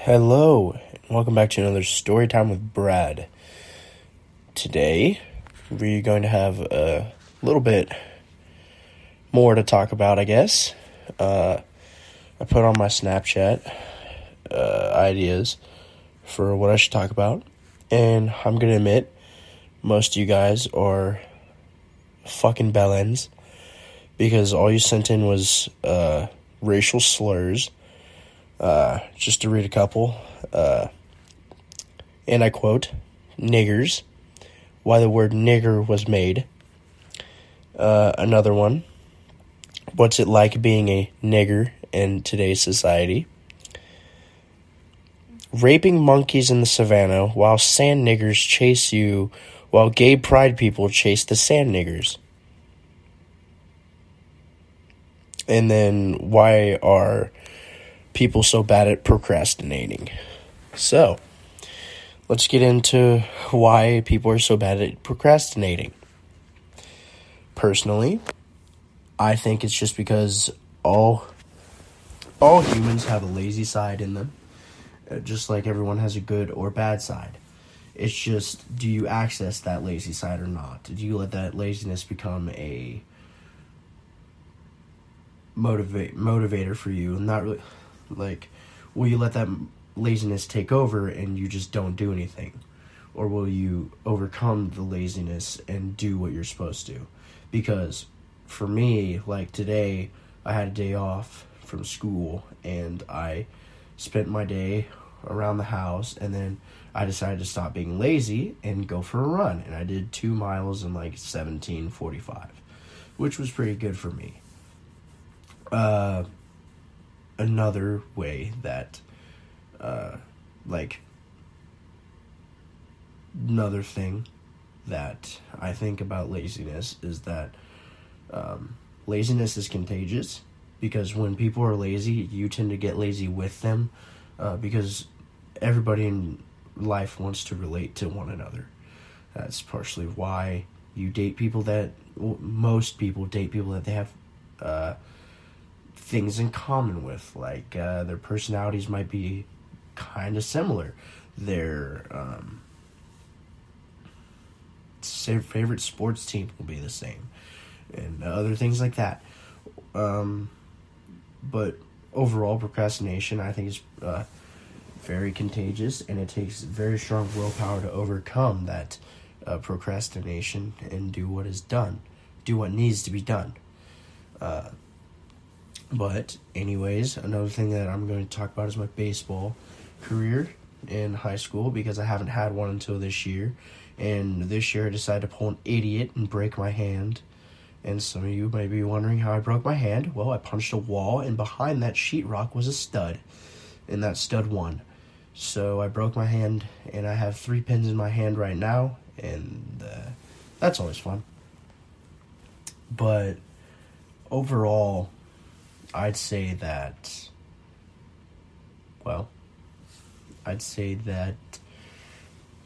Hello, and welcome back to another Storytime with Brad. Today, we're going to have a little bit more to talk about, I guess. I put on my Snapchat ideas for what I should talk about, and I'm going to admit, most of you guys are fucking bellends, because all you sent in was racial slurs. Just to read a couple, and I quote, niggers, why the word nigger was made. Another one, what's it like being a nigger in today's society? Raping monkeys in the savannah while sand niggers chase you, while gay pride people chase the sand niggers. And then, why are people so bad at procrastinating? So, let's get into why people are so bad at procrastinating. Personally, I think it's just because all humans have a lazy side in them, just like everyone has a good or bad side. It's just, do you access that lazy side or not? Do you let that laziness become a motivator for you? Not really. Like, will you let that laziness take over and you just don't do anything? Or will you overcome the laziness and do what you're supposed to? Because for me, like today, I had a day off from school and I spent my day around the house, and then I decided to stop being lazy and go for a run. And I did 2 miles in like 17:45, which was pretty good for me. Another way that, another thing that I think about laziness is that laziness is contagious, because when people are lazy, you tend to get lazy with them, because everybody in life wants to relate to one another. That's partially why you date people most people date people that they have things in common with, like their personalities might be kind of similar, their favorite sports team will be the same, and other things like that. But overall, procrastination, I think, is very contagious, and it takes very strong willpower to overcome that procrastination and do what needs to be done. But anyways, another thing that I'm going to talk about is my baseball career in high school, because I haven't had one until this year. And this year I decided to pull an idiot and break my hand. And some of you may be wondering how I broke my hand. Well, I punched a wall, and behind that sheetrock was a stud, and that stud won. So I broke my hand, and I have 3 pins in my hand right now, and that's always fun. But overall, I'd say that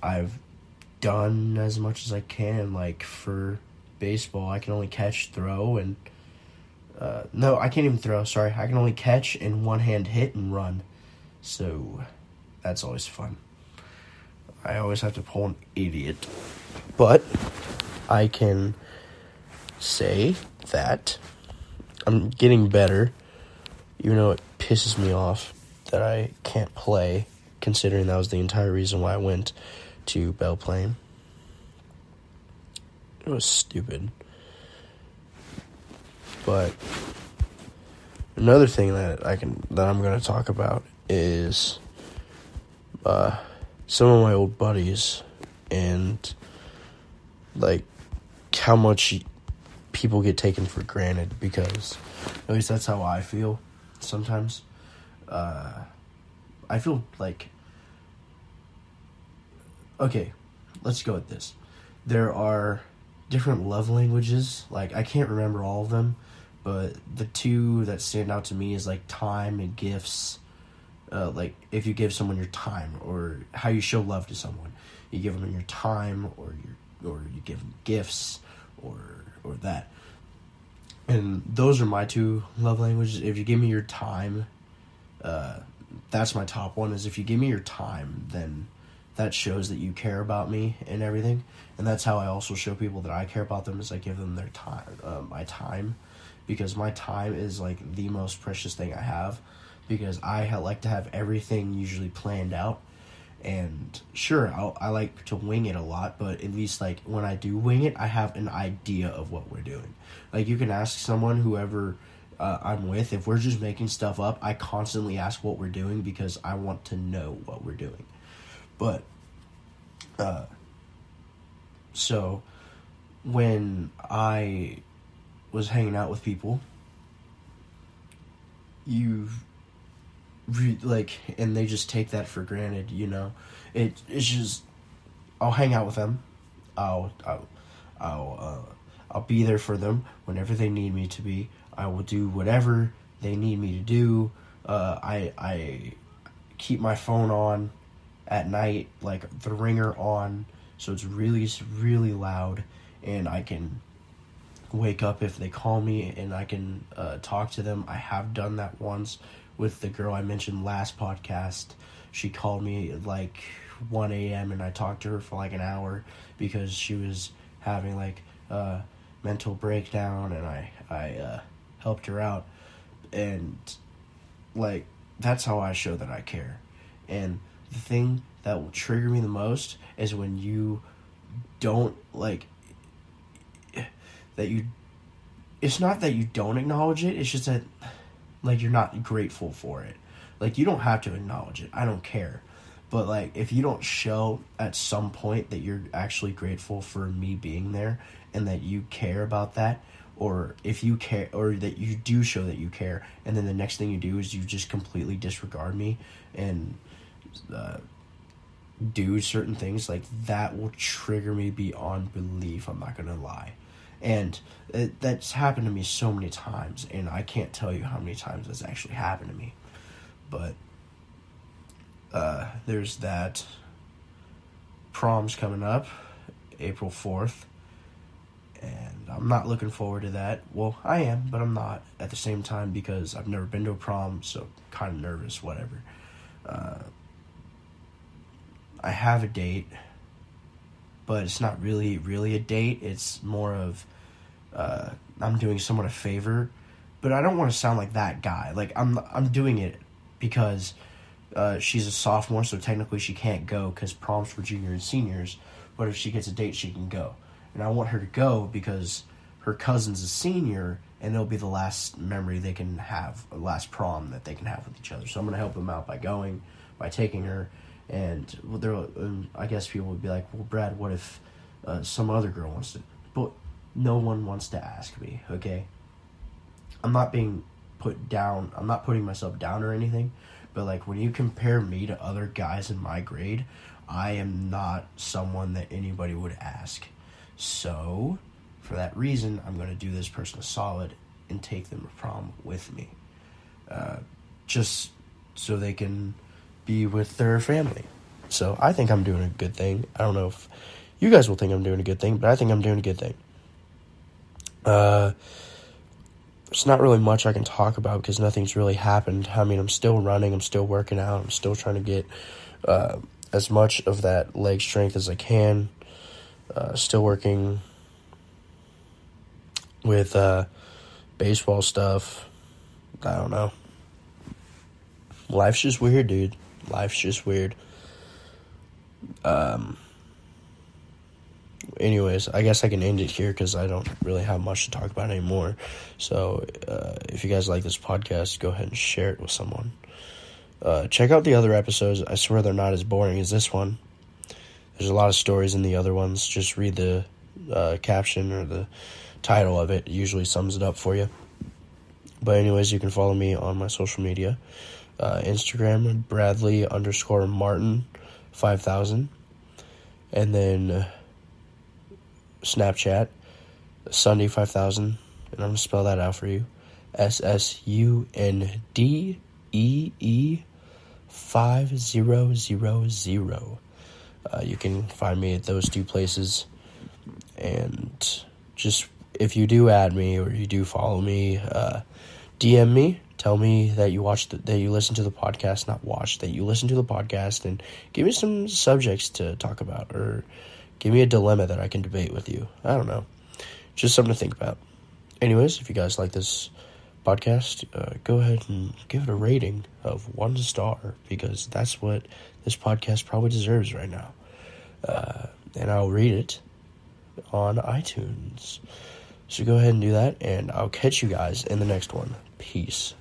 I've done as much as I can. Like, for baseball, I can only catch, throw, and no, I can't even throw, sorry. I can only catch and one-hand hit and run. So that's always fun. I always have to pull an idiot. But I can say that I'm getting better, even though it pisses me off that I can't play, considering that was the entire reason why I went to Belle Plaine. It was stupid. But another thing that I'm going to talk about is some of my old buddies, and like how much people get taken for granted, because at least that's how I feel sometimes. I feel like, okay, let's go with this. There are different love languages. Like, I can't remember all of them, but the 2 that stand out to me is like time and gifts. Like, if you give someone your time, or how you show love to someone, you give them your time, or you give them gifts, or that. And those are my 2 love languages. If you give me your time, that's my top one, is if you give me your time, then that shows that you care about me and everything. And that's how I also show people that I care about them, is I give them their time, my time, because my time is like the most precious thing I have, because I like to have everything usually planned out. And sure, I like to wing it a lot, but at least like when I do wing it, I have an idea of what we're doing. Like, you can ask someone, whoever I'm with, if we're just making stuff up, I constantly ask what we're doing because I want to know what we're doing. But so when I was hanging out with people, and they just take that for granted, you know. It's just, I'll hang out with them. I'll be there for them whenever they need me to be. I will do whatever they need me to do. I keep my phone on at night, like the ringer on, so it's really, really loud, and I can wake up if they call me, and I can talk to them. I have done that once with the girl I mentioned last podcast. She called me at like 1 a.m. and I talked to her for like an hour because she was having like a mental breakdown, and I helped her out. And like, that's how I show that I care. And the thing that will trigger me the most is when you don't, like, that you, it's not that you don't acknowledge it, it's just that, like, you're not grateful for it. Like, you don't have to acknowledge it, I don't care. But, like, if you don't show at some point that you're actually grateful for me being there and that you care about that, or if you care, or that you do show that you care, and then the next thing you do is you just completely disregard me and do certain things, like, that will trigger me beyond belief, I'm not gonna lie. And that's happened to me so many times, and I can't tell you how many times that's actually happened to me. But there's that. Prom's coming up April 4th, and I'm not looking forward to that. Well, I am, but I'm not at the same time, because I've never been to a prom, so kind of nervous, whatever. I have a date, but it's not really a date. It's more of I'm doing someone a favor, but I don't want to sound like that guy. Like, I'm doing it because she's a sophomore, so technically she can't go because prom's for junior and seniors, but if she gets a date, she can go. And I want her to go because her cousin's a senior, and it'll be the last memory they can have, the last prom that they can have with each other. So I'm going to help them out by taking her. And I guess people would be like, well, Brad, what if some other girl wants to? But no one wants to ask me, okay? I'm not being put down. I'm not putting myself down or anything. But, like, when you compare me to other guys in my grade, I am not someone that anybody would ask. So, for that reason, I'm going to do this person a solid and take them to prom with me. Just so they can be with their family. So I think I'm doing a good thing. I don't know if you guys will think I'm doing a good thing, but I think I'm doing a good thing. There's not really much I can talk about because nothing's really happened. I mean, I'm still running, I'm still working out, I'm still trying to get as much of that leg strength as I can. Still working with baseball stuff. I don't know. Life's just weird, dude. Life's just weird. Anyways, I guess I can end it here because I don't really have much to talk about anymore. So, if you guys like this podcast, go ahead and share it with someone. Check out the other episodes. I swear they're not as boring as this one. There's a lot of stories in the other ones. Just read the caption or the title of it. It usually sums it up for you. But anyways, you can follow me on my social media. Instagram, Bradley_Martin 5000. And then Snapchat, Sunday 5000. And I'm going to spell that out for you. SSUNDEE 5000. You can find me at those two places. And just, if you do add me or you do follow me, DM me. Tell me that you that you listen to the podcast, not watch, that you listen to the podcast, and give me some subjects to talk about, or give me a dilemma that I can debate with you. I don't know. Just something to think about. Anyways, if you guys like this podcast, go ahead and give it a rating of 1 star, because that's what this podcast probably deserves right now. And I'll read it on iTunes. So go ahead and do that, and I'll catch you guys in the next one. Peace.